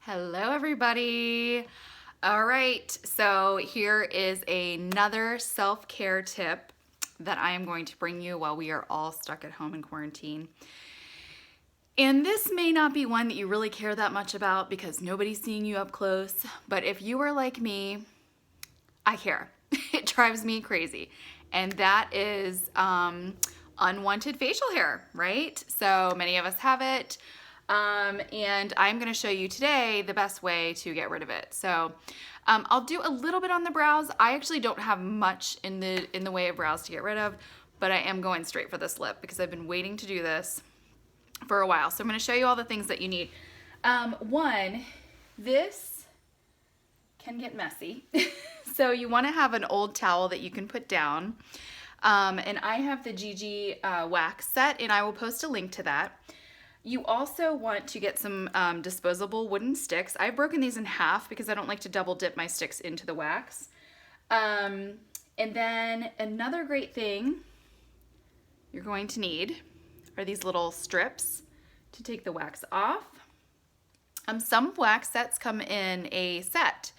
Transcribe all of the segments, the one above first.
Hello, everybody. All right, so here is another self-care tip that I am going to bring you while we are all stuck at home in quarantine. And this may not be one that you really care that much about because nobody's seeing you up close, but if you are like me, I care. It drives me crazy. And that is unwanted facial hair, right? So many of us have it. And I'm going to show you today the best way to get rid of it. So I'll do a little bit on the brows. I actually don't have much in the way of brows to get rid of, but I am going straight for this lip because I've been waiting to do this for a while. So I'm going to show you all the things that you need. One, this can get messy. So you want to have an old towel that you can put down. And I have the Gigi wax set, and I will post a link to that. You also want to get some disposable wooden sticks. I've broken these in half because I don't like to double dip my sticks into the wax. And then another great thing you're going to need are these little strips to take the wax off. Some wax sets come in a set,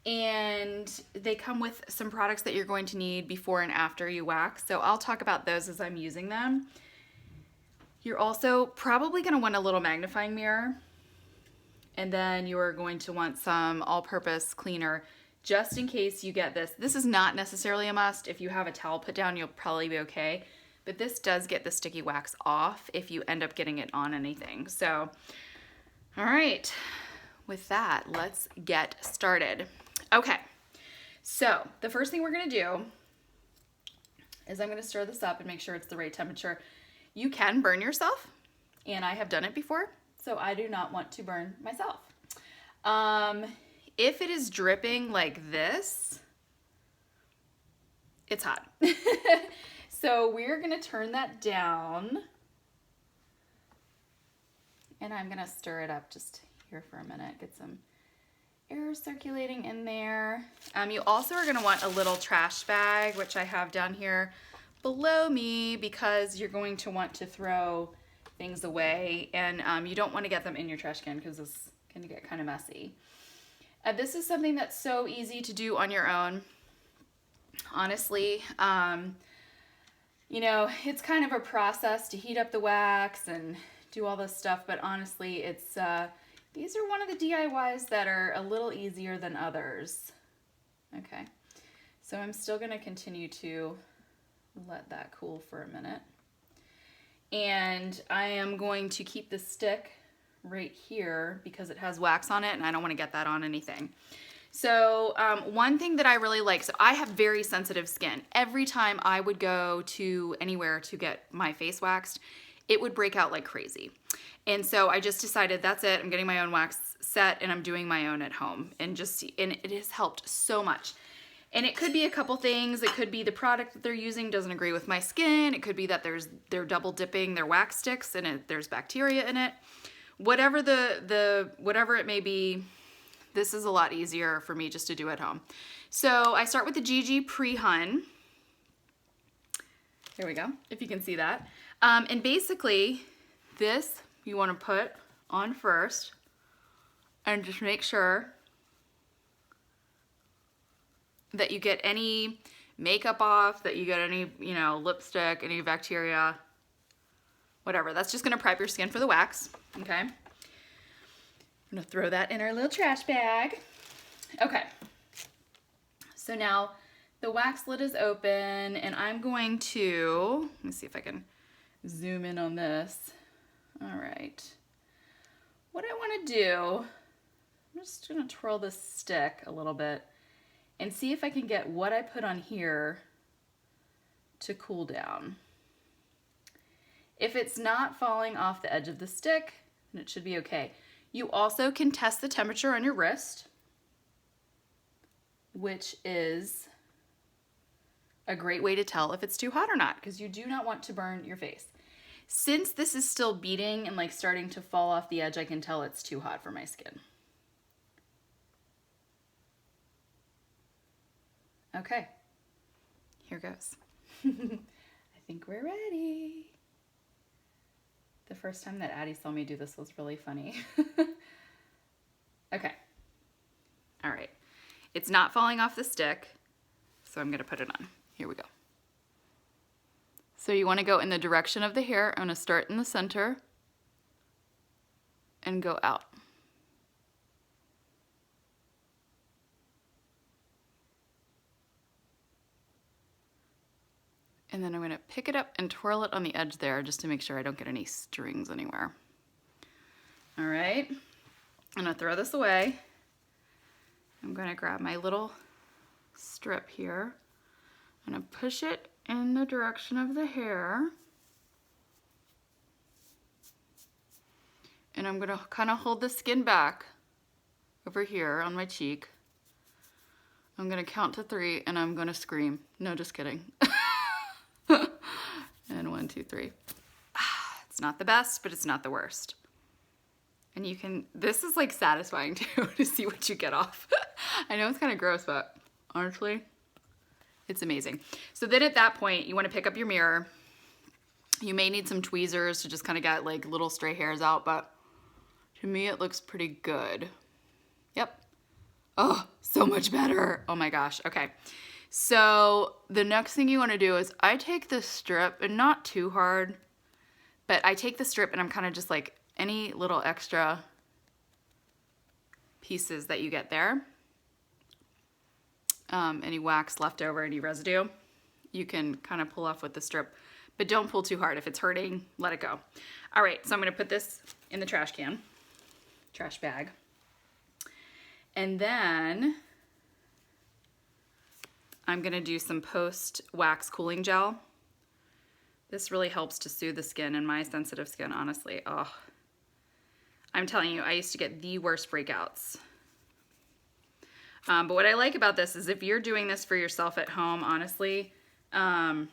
and they come with some products that you're going to need before and after you wax. So I'll talk about those as I'm using them. You're also probably going to want a little magnifying mirror, and then you're going to want some all-purpose cleaner just in case you get this. This is not necessarily a must. If you have a towel put down, you'll probably be okay, but this does get the sticky wax off if you end up getting it on anything. So, all right, with that, let's get started. Okay, so the first thing we're going to do is I'm going to stir this up and make sure it's the right temperature. You can burn yourself, and I have done it before, so I do not want to burn myself. If it is dripping like this, it's hot. So we're gonna turn that down, and I'm gonna stir it up just here for a minute, get some air circulating in there. You also are gonna want a little trash bag, which I have down here below me, because you're going to want to throw things away, and you don't want to get them in your trash can because it's going to get kind of messy. This is something that's so easy to do on your own. Honestly, you know, it's kind of a process to heat up the wax and do all this stuff, but honestly, it's these are one of the DIYs that are a little easier than others. Okay, so I'm still going to continue to let that cool for a minute. And I am going to keep the stick right here because it has wax on it and I don't want to get that on anything. So one thing that I really like, so I have very sensitive skin. Every time I would go to anywhere to get my face waxed, it would break out like crazy. And so I just decided that's it. I'm getting my own wax set and I'm doing my own at home, and it has helped so much. And it could be a couple things. It could be the product that they're using doesn't agree with my skin. It could be that they're double dipping their wax sticks and there's bacteria in it. Whatever whatever it may be, this is a lot easier for me just to do at home. So I start with the Gigi Pre-Hun. Here we go, if you can see that. And basically, this you want to put on first and just make sure that you get any makeup off, that you get any, you know, lipstick, any bacteria, whatever. That's just gonna prep your skin for the wax, okay? I'm gonna throw that in our little trash bag. Okay, so now the wax lid is open, and I'm going to, let me see if I can zoom in on this. All right, what I wanna do, I'm just gonna twirl this stick a little bit and see if I can get what I put on here to cool down. If it's not falling off the edge of the stick, then it should be okay. You also can test the temperature on your wrist, which is a great way to tell if it's too hot or not, because you do not want to burn your face. Since this is still beating and like starting to fall off the edge, I can tell it's too hot for my skin. Okay, here goes. I think we're ready. The first time that Addie saw me do this was really funny. Okay. All right. It's not falling off the stick, so I'm gonna put it on. Here we go. So you wanna go in the direction of the hair. I'm gonna start in the center and go out. And then I'm gonna pick it up and twirl it on the edge there just to make sure I don't get any strings anywhere. All right, I'm gonna throw this away. I'm gonna grab my little strip here. I'm gonna push it in the direction of the hair. And I'm gonna kind of hold the skin back over here on my cheek. I'm gonna count to 3 and I'm gonna scream. No, just kidding. And 1, 2, 3. It's not the best, but it's not the worst. And you can, this is like satisfying too, to see what you get off. I know it's kind of gross, but honestly, it's amazing. So then at that point, you want to pick up your mirror. You may need some tweezers to just kind of get like little stray hairs out, but to me, it looks pretty good. Yep. Oh, so much better. Oh my gosh. Okay. So the next thing you want to do is I take this strip, and not too hard, but I take the strip and I'm kind of just like any little extra pieces that you get there, any wax left over, any residue, you can kind of pull off with the strip, but don't pull too hard. If it's hurting, let it go. All right, so I'm gonna put this in the trash bag. And then I'm gonna do some post-wax cooling gel. This really helps to soothe the skin, and my sensitive skin, honestly, oh. I'm telling you, I used to get the worst breakouts. But what I like about this is if you're doing this for yourself at home, honestly, you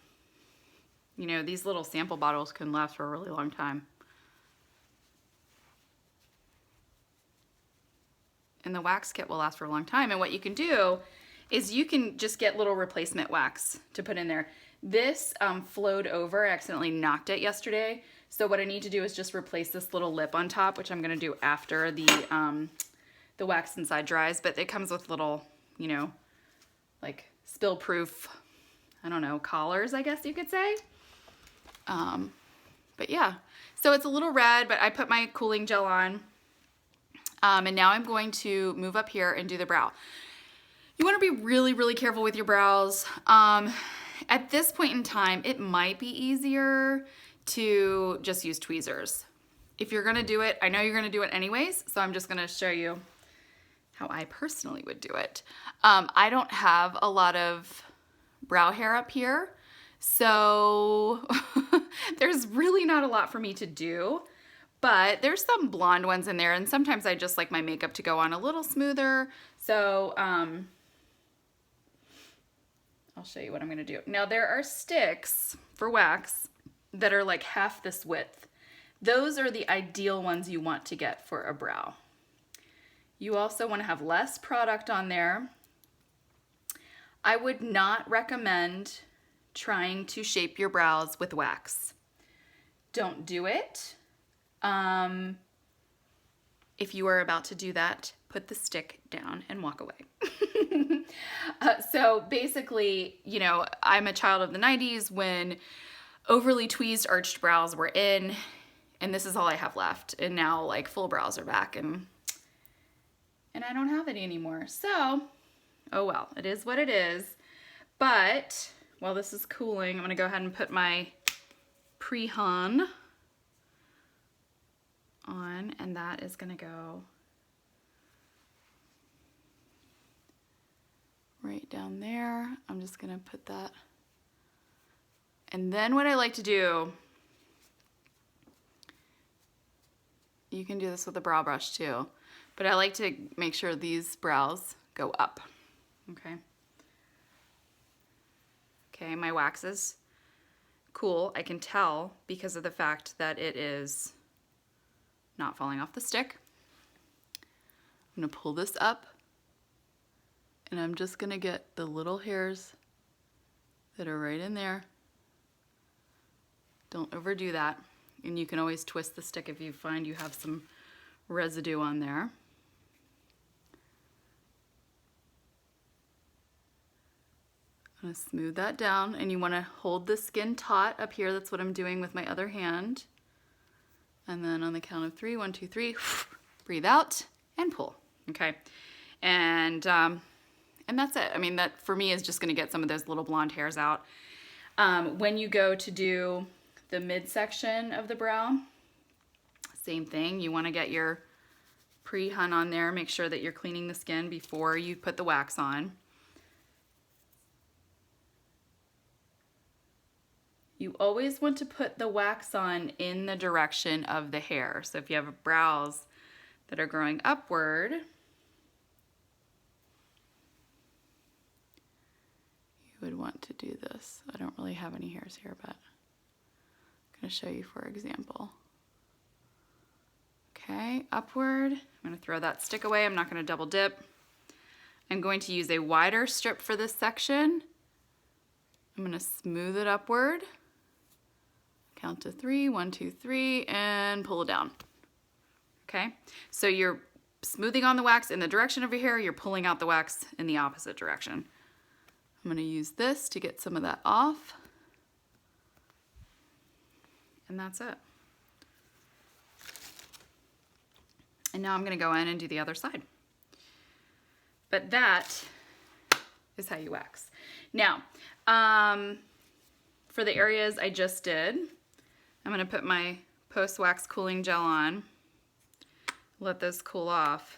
know, these little sample bottles can last for a really long time. And the wax kit will last for a long time. And what you can do is you can just get little replacement wax to put in there. This flowed over. I accidentally knocked it yesterday. So what I need to do is just replace this little lip on top, which I'm gonna do after the wax inside dries. But it comes with little, you know, like spill-proof, I don't know, collars, I guess you could say. But yeah, so it's a little red, but I put my cooling gel on. And now I'm going to move up here and do the brow. You wanna be really, really careful with your brows. At this point in time, it might be easier to just use tweezers. If you're gonna do it, I know you're gonna do it anyways, so I'm just gonna show you how I personally would do it. I don't have a lot of brow hair up here, so there's really not a lot for me to do, but there's some blonde ones in there, and sometimes I just like my makeup to go on a little smoother, so I'll show you what I'm gonna do. Now there are sticks for wax that are like half this width. Those are the ideal ones you want to get for a brow. You also want to have less product on there. I would not recommend trying to shape your brows with wax. Don't do it. If you are about to do that, put the stick down and walk away. So basically, you know, I'm a child of the 90s when overly tweezed arched brows were in, and this is all I have left. And now like full brows are back, and I don't have any anymore. So, oh well, it is what it is. But while this is cooling, I'm gonna go ahead and put my Prehon on, and that is gonna go right down there. I'm just gonna put that. And then what I like to do, you can do this with a brow brush too, but I like to make sure these brows go up, okay? Okay, my wax is cool. I can tell because of the fact that it is not falling off the stick. I'm gonna pull this up, and I'm just gonna get the little hairs that are right in there. Don't overdo that. And you can always twist the stick if you find you have some residue on there. I'm gonna smooth that down, and you wanna hold the skin taut up here. That's what I'm doing with my other hand. And then on the count of 3, 1, 2, 3, breathe out and pull, okay? And that's it. I mean, that for me is just gonna get some of those little blonde hairs out. When you go to do the midsection of the brow, same thing. You wanna get your pre-hun on there. Make sure that you're cleaning the skin before you put the wax on. You always want to put the wax on in the direction of the hair. So if you have brows that are growing upward, you would want to do this. I don't really have any hairs here, but I'm going to show you for example. Okay, upward. I'm going to throw that stick away. I'm not going to double dip. I'm going to use a wider strip for this section. I'm going to smooth it upward. Count to 3, 1, 2, 3, and pull it down. Okay, so you're smoothing on the wax in the direction of your hair, you're pulling out the wax in the opposite direction. I'm gonna use this to get some of that off. And that's it. And now I'm gonna go in and do the other side. But that is how you wax. Now, for the areas I just did, I'm gonna put my post-wax cooling gel on, let those cool off.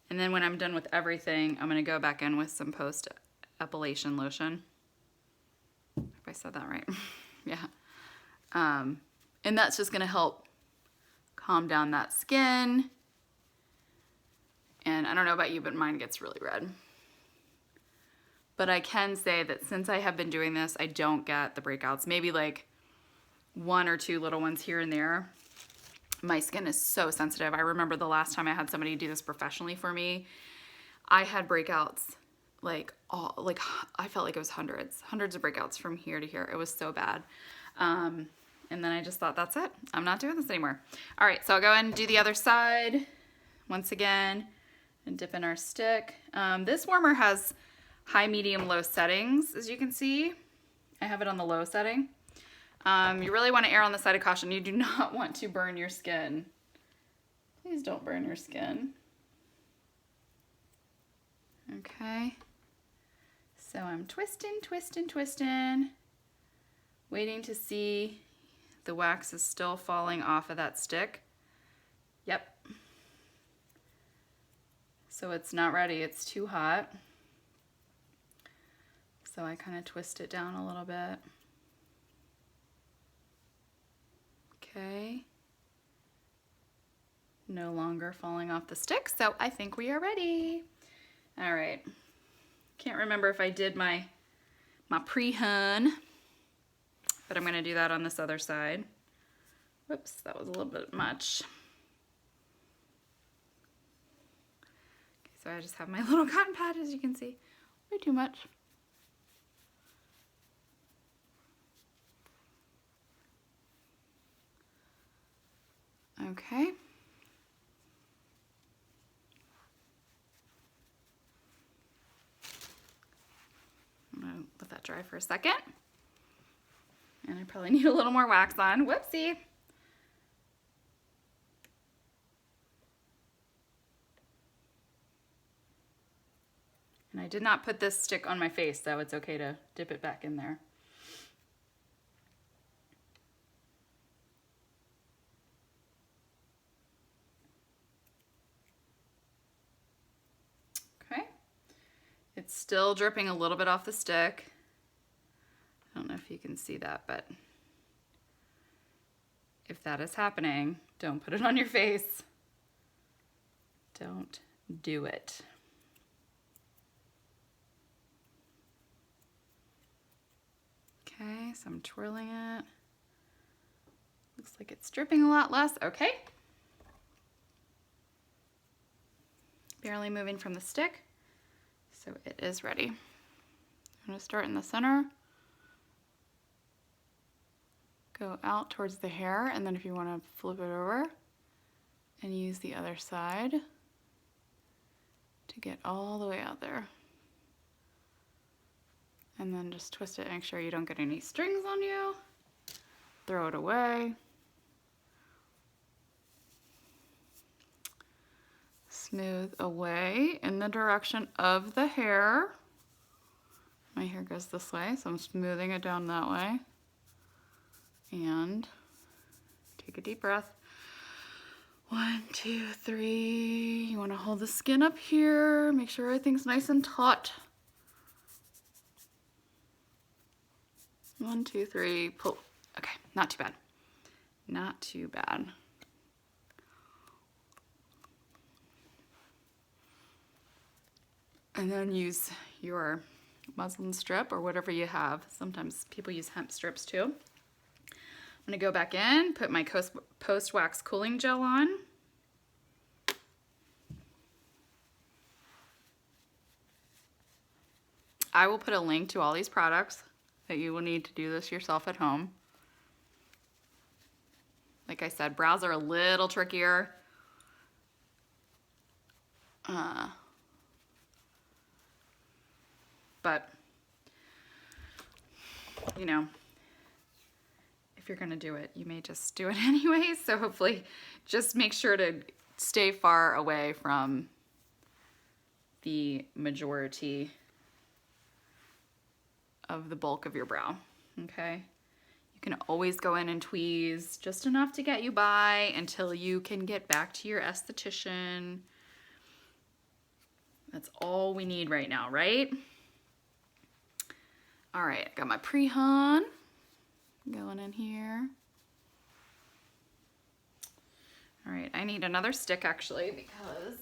And then when I'm done with everything, I'm gonna go back in with some post-epilation lotion. If I said that right, yeah. And that's just gonna help calm down that skin. And I don't know about you, but mine gets really red. But I can say that since I have been doing this, I don't get the breakouts. Maybe like 1 or 2 little ones here and there. My skin is so sensitive. I remember the last time I had somebody do this professionally for me, I had breakouts like I felt like it was hundreds of breakouts from here to here. It was so bad. And then I just thought, that's it. I'm not doing this anymore. All right, so I'll go ahead and do the other side once again and dip in our stick. This warmer has high, medium, low settings, as you can see. I have it on the low setting. You really want to err on the side of caution. You do not want to burn your skin. Please don't burn your skin. Okay. So I'm twisting, twisting, twisting, waiting to see the wax is still falling off of that stick. Yep. So it's not ready, it's too hot. So I kind of twist it down a little bit. Okay. No longer falling off the stick, so I think we are ready. All right. Can't remember if I did my pre-hun, but I'm gonna do that on this other side. Whoops, that was a little bit much. Okay, so I just have my little cotton pad, as you can see. Way too much. Okay. I'm gonna let that dry for a second. And I probably need a little more wax on. Whoopsie. And I did not put this stick on my face, so it's okay to dip it back in there. Okay. It's still dripping a little bit off the stick. I don't know if you can see that, but if that is happening, don't put it on your face. Don't do it. Okay, so I'm twirling it. Looks like it's dripping a lot less. Okay. Barely moving from the stick. So it is ready. I'm going to start in the center. Go out towards the hair, and then if you want to flip it over and use the other side to get all the way out there. And then just twist it, make sure you don't get any strings on you. Throw it away. Smooth away in the direction of the hair. My hair goes this way, so I'm smoothing it down that way. And take a deep breath. 1, 2, 3. You want to hold the skin up here. Make sure everything's nice and taut. 1, 2, 3. Pull. Okay, not too bad. Not too bad. And then use your muslin strip or whatever you have. Sometimes people use hemp strips too. I'm gonna go back in, put my Post Wax Cooling Gel on. I will put a link to all these products that you will need to do this yourself at home. Like I said, brows are a little trickier. But, you know, if you're gonna do it, you may just do it anyways. So hopefully just make sure to stay far away from the majority of the bulk of your brow, okay? You can always go in and tweeze just enough to get you by until you can get back to your esthetician. That's all we need right now, right? All right, I got my pre-hon going in here. All right, I need another stick actually because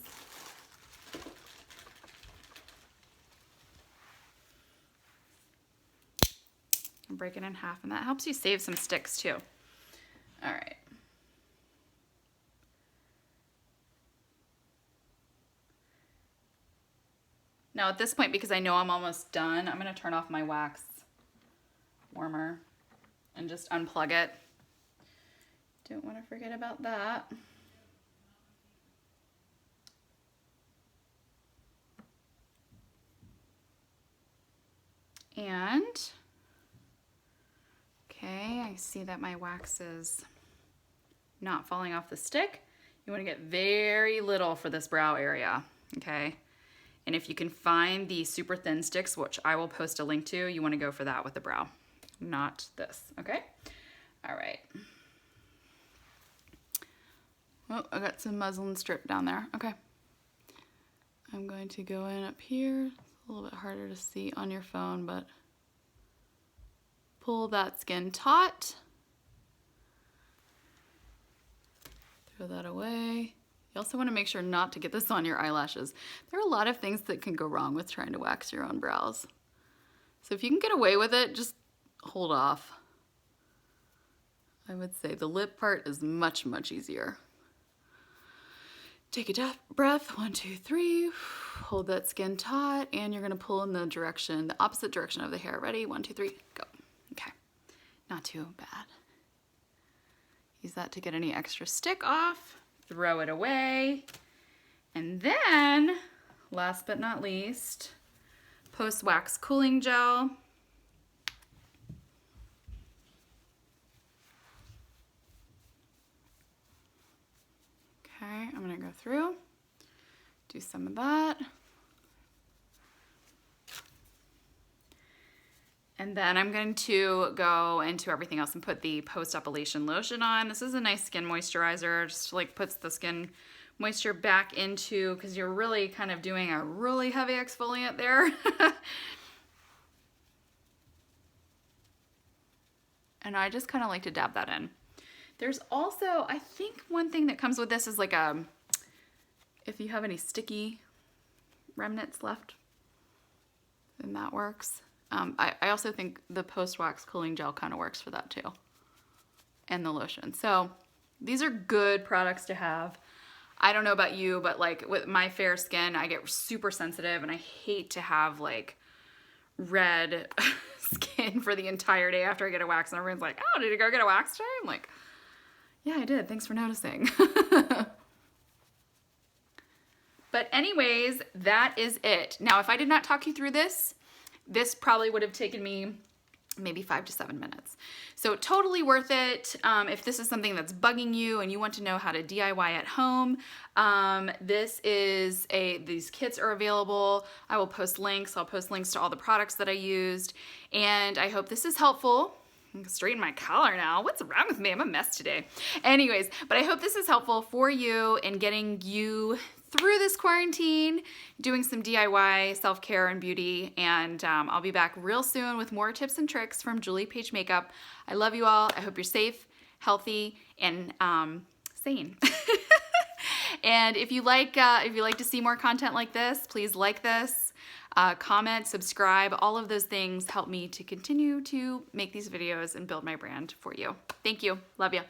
I'm breaking it in half, and that helps you save some sticks too. All right. Now at this point, because I know I'm almost done, I'm gonna turn off my wax warmer and just unplug it. Don't wanna forget about that. And, okay, I see that my wax is not falling off the stick. You wanna get very little for this brow area, okay? And if you can find the super thin sticks, which I will post a link to, you wanna go for that with the brow, not this, okay? All right. Oh, I got some muslin strip down there, okay. I'm going to go in up here. It's a little bit harder to see on your phone, but pull that skin taut. Throw that away. You also want to make sure not to get this on your eyelashes. There are a lot of things that can go wrong with trying to wax your own brows. So if you can get away with it, just hold off. I would say the lip part is much, much easier. Take a deep breath, 1, 2, 3. Hold that skin taut, and you're gonna pull in the direction, the opposite direction of the hair. Ready? 1, 2, 3, go. Okay, not too bad. Use that to get any extra stick off. Throw it away. And then, last but not least, Post Wax Cooling Gel. Okay, I'm gonna go through, do some of that. And then I'm going to go into everything else and put the post-epilation lotion on. This is a nice skin moisturizer, just like puts the skin moisture back into, because you're really kind of doing a really heavy exfoliant there. And I just kind of like to dab that in. There's also, I think one thing that comes with this is like if you have any sticky remnants left, then that works. I also think the post-wax cooling gel kind of works for that too, and the lotion. So these are good products to have. I don't know about you, but like with my fair skin, I get super sensitive, and I hate to have like red skin for the entire day after I get a wax. And everyone's like, "Oh, did you go get a wax today?" I'm like, "Yeah, I did. Thanks for noticing." But anyways, that is it. Now, if I did not talk you through this, This probably would have taken me maybe 5 to 7 minutes. So totally worth it. If this is something that's bugging you and you want to know how to DIY at home, these kits are available. I will post links. I'll post links to all the products that I used, and I hope this is helpful. I'm gonna straighten my collar now. What's wrong with me? I'm a mess today. Anyways, but I hope this is helpful for you in getting you through this quarantine, doing some DIY self-care and beauty, and I'll be back real soon with more tips and tricks from Julie Paige Makeup. I love you all. I hope you're safe, healthy, and sane. And if you like to see more content like this, please like this, comment, subscribe. All of those things help me to continue to make these videos and build my brand for you. Thank you. Love you.